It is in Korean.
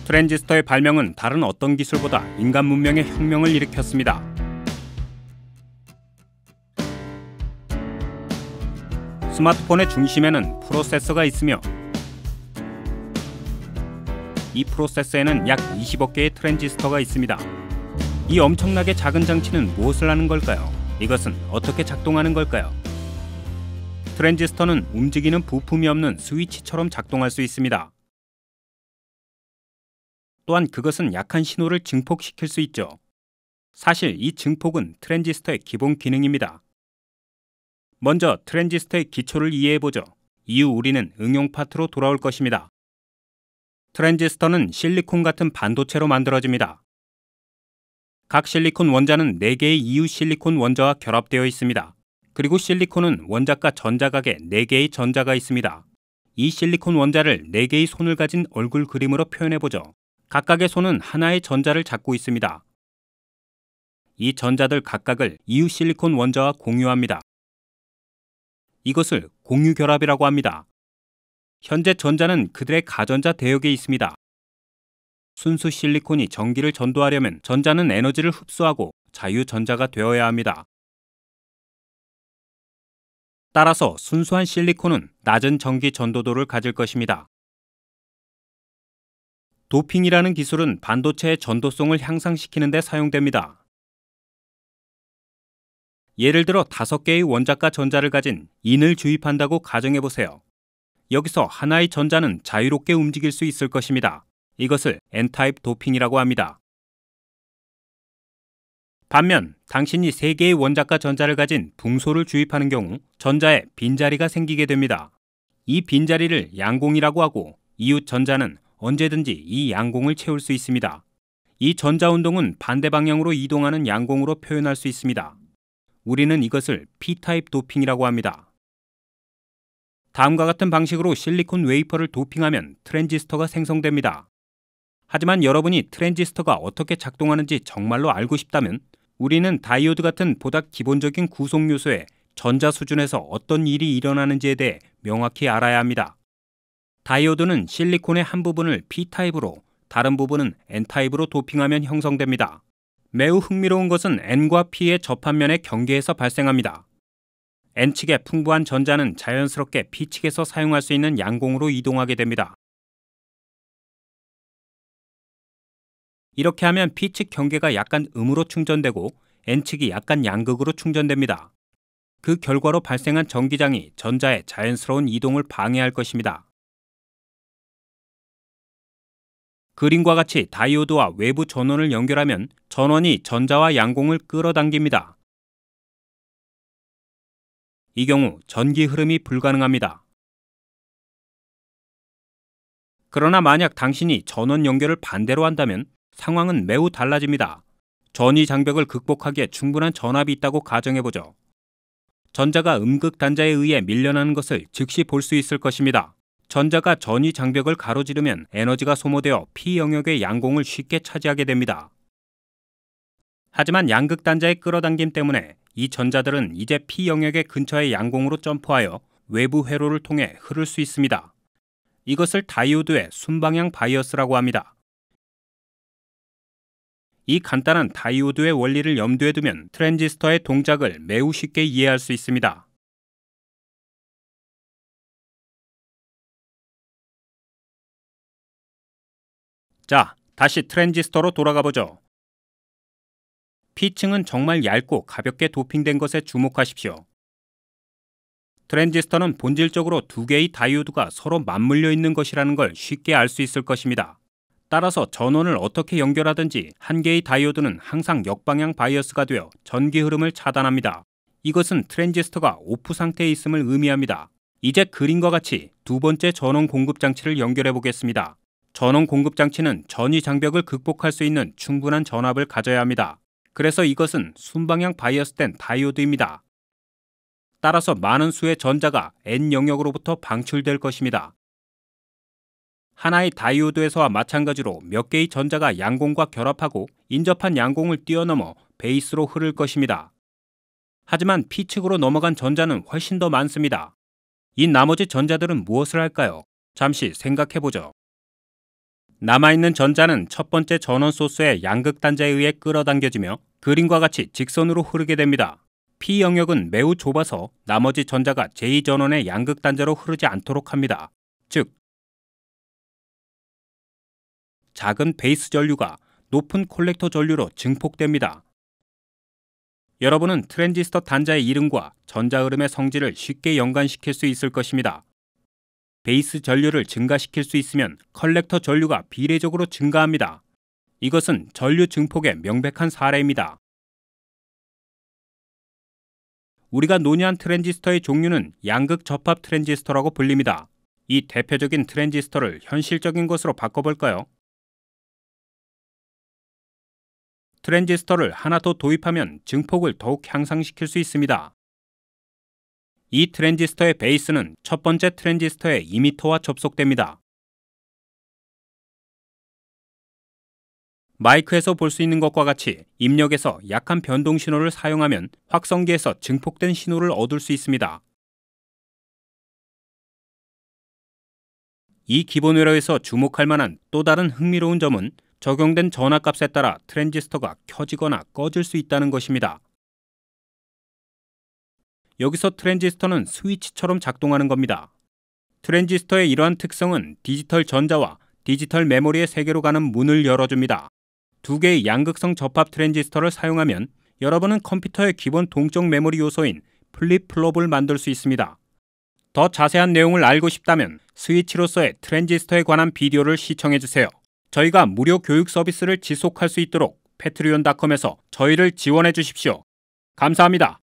트랜지스터의 발명은 다른 어떤 기술보다 인간 문명의 혁명을 일으켰습니다. 스마트폰의 중심에는 프로세서가 있으며 이 프로세서에는 약 20억 개의 트랜지스터가 있습니다. 이 엄청나게 작은 장치는 무엇을 하는 걸까요? 이것은 어떻게 작동하는 걸까요? 트랜지스터는 움직이는 부품이 없는 스위치처럼 작동할 수 있습니다. 또한 그것은 약한 신호를 증폭시킬 수 있죠. 사실 이 증폭은 트랜지스터의 기본 기능입니다. 먼저 트랜지스터의 기초를 이해해보죠. 이후 우리는 응용 파트로 돌아올 것입니다. 트랜지스터는 실리콘 같은 반도체로 만들어집니다. 각 실리콘 원자는 4개의 이유 실리콘 원자와 결합되어 있습니다. 그리고 실리콘은 원자과 전자각에 4개의 전자가 있습니다. 이 실리콘 원자를 4개의 손을 가진 얼굴 그림으로 표현해보죠. 각각의 손은 하나의 전자를 잡고 있습니다. 이 전자들 각각을 이유 실리콘 원자와 공유합니다. 이것을 공유결합이라고 합니다. 현재 전자는 그들의 가전자 대역에 있습니다. 순수 실리콘이 전기를 전도하려면 전자는 에너지를 흡수하고 자유전자가 되어야 합니다. 따라서 순수한 실리콘은 낮은 전기 전도도를 가질 것입니다. 도핑이라는 기술은 반도체의 전도성을 향상시키는 데 사용됩니다. 예를 들어 5개의 원자과 전자를 가진 인을 주입한다고 가정해보세요. 여기서 하나의 전자는 자유롭게 움직일 수 있을 것입니다. 이것을 N타입 도핑이라고 합니다. 반면 당신이 3개의 원자과 전자를 가진 붕소를 주입하는 경우 전자에 빈자리가 생기게 됩니다. 이 빈자리를 양공이라고 하고 이웃 전자는 언제든지 이 양공을 채울 수 있습니다. 이 전자운동은 반대 방향으로 이동하는 양공으로 표현할 수 있습니다. 우리는 이것을 P타입 도핑이라고 합니다. 다음과 같은 방식으로 실리콘 웨이퍼를 도핑하면 트랜지스터가 생성됩니다. 하지만 여러분이 트랜지스터가 어떻게 작동하는지 정말로 알고 싶다면 우리는 다이오드 같은 보다 기본적인 구성 요소의 전자 수준에서 어떤 일이 일어나는지에 대해 명확히 알아야 합니다. 다이오드는 실리콘의 한 부분을 P타입으로 다른 부분은 N타입으로 도핑하면 형성됩니다. 매우 흥미로운 것은 N과 P의 접합면의 경계에서 발생합니다. N측의 풍부한 전자는 자연스럽게 P측에서 사용할 수 있는 양공으로 이동하게 됩니다. 이렇게 하면 P측 경계가 약간 음으로 충전되고 N측이 약간 양극으로 충전됩니다. 그 결과로 발생한 전기장이 전자의 자연스러운 이동을 방해할 것입니다. 그림과 같이 다이오드와 외부 전원을 연결하면 전원이 전자와 양공을 끌어당깁니다. 이 경우 전기 흐름이 불가능합니다. 그러나 만약 당신이 전원 연결을 반대로 한다면 상황은 매우 달라집니다. 전위 장벽을 극복하기에 충분한 전압이 있다고 가정해보죠. 전자가 음극단자에 의해 밀려나는 것을 즉시 볼 수 있을 것입니다. 전자가 전위 장벽을 가로지르면 에너지가 소모되어 P 영역의 양공을 쉽게 차지하게 됩니다. 하지만 양극단자의 끌어당김 때문에 이 전자들은 이제 P 영역의 근처의 양공으로 점프하여 외부 회로를 통해 흐를 수 있습니다. 이것을 다이오드의 순방향 바이어스라고 합니다. 이 간단한 다이오드의 원리를 염두에 두면 트랜지스터의 동작을 매우 쉽게 이해할 수 있습니다. 자, 다시 트랜지스터로 돌아가 보죠. P층은 정말 얇고 가볍게 도핑된 것에 주목하십시오. 트랜지스터는 본질적으로 2개의 다이오드가 서로 맞물려 있는 것이라는 걸 쉽게 알 수 있을 것입니다. 따라서 전원을 어떻게 연결하든지 한 개의 다이오드는 항상 역방향 바이어스가 되어 전기 흐름을 차단합니다. 이것은 트랜지스터가 오프 상태에 있음을 의미합니다. 이제 그림과 같이 두 번째 전원 공급 장치를 연결해 보겠습니다. 전원 공급 장치는 전위 장벽을 극복할 수 있는 충분한 전압을 가져야 합니다. 그래서 이것은 순방향 바이어스된 다이오드입니다. 따라서 많은 수의 전자가 N 영역으로부터 방출될 것입니다. 하나의 다이오드에서와 마찬가지로 몇 개의 전자가 양공과 결합하고 인접한 양공을 뛰어넘어 베이스로 흐를 것입니다. 하지만 P측으로 넘어간 전자는 훨씬 더 많습니다. 이 나머지 전자들은 무엇을 할까요? 잠시 생각해보죠. 남아있는 전자는 첫 번째 전원 소스의 양극 단자에 의해 끌어당겨지며 그림과 같이 직선으로 흐르게 됩니다. P 영역은 매우 좁아서 나머지 전자가 제2전원의 양극 단자로 흐르지 않도록 합니다. 즉, 작은 베이스 전류가 높은 콜렉터 전류로 증폭됩니다. 여러분은 트랜지스터 단자의 이름과 전자 흐름의 성질을 쉽게 연관시킬 수 있을 것입니다. 베이스 전류를 증가시킬 수 있으면 컬렉터 전류가 비례적으로 증가합니다. 이것은 전류 증폭의 명백한 사례입니다. 우리가 논의한 트랜지스터의 종류는 양극 접합 트랜지스터라고 불립니다. 이 대표적인 트랜지스터를 현실적인 것으로 바꿔볼까요? 트랜지스터를 하나 더 도입하면 증폭을 더욱 향상시킬 수 있습니다. 이 트랜지스터의 베이스는 첫 번째 트랜지스터의 이미터와 접속됩니다. 마이크에서 볼 수 있는 것과 같이 입력에서 약한 변동 신호를 사용하면 확성기에서 증폭된 신호를 얻을 수 있습니다. 이 기본 회로에서 주목할 만한 또 다른 흥미로운 점은 적용된 전압값에 따라 트랜지스터가 켜지거나 꺼질 수 있다는 것입니다. 여기서 트랜지스터는 스위치처럼 작동하는 겁니다. 트랜지스터의 이러한 특성은 디지털 전자와 디지털 메모리의 세계로 가는 문을 열어줍니다. 두 개의 양극성 접합 트랜지스터를 사용하면 여러분은 컴퓨터의 기본 동적 메모리 요소인 플립플롭을 만들 수 있습니다. 더 자세한 내용을 알고 싶다면 스위치로서의 트랜지스터에 관한 비디오를 시청해주세요. 저희가 무료 교육 서비스를 지속할 수 있도록 patreon.com에서 저희를 지원해 주십시오. 감사합니다.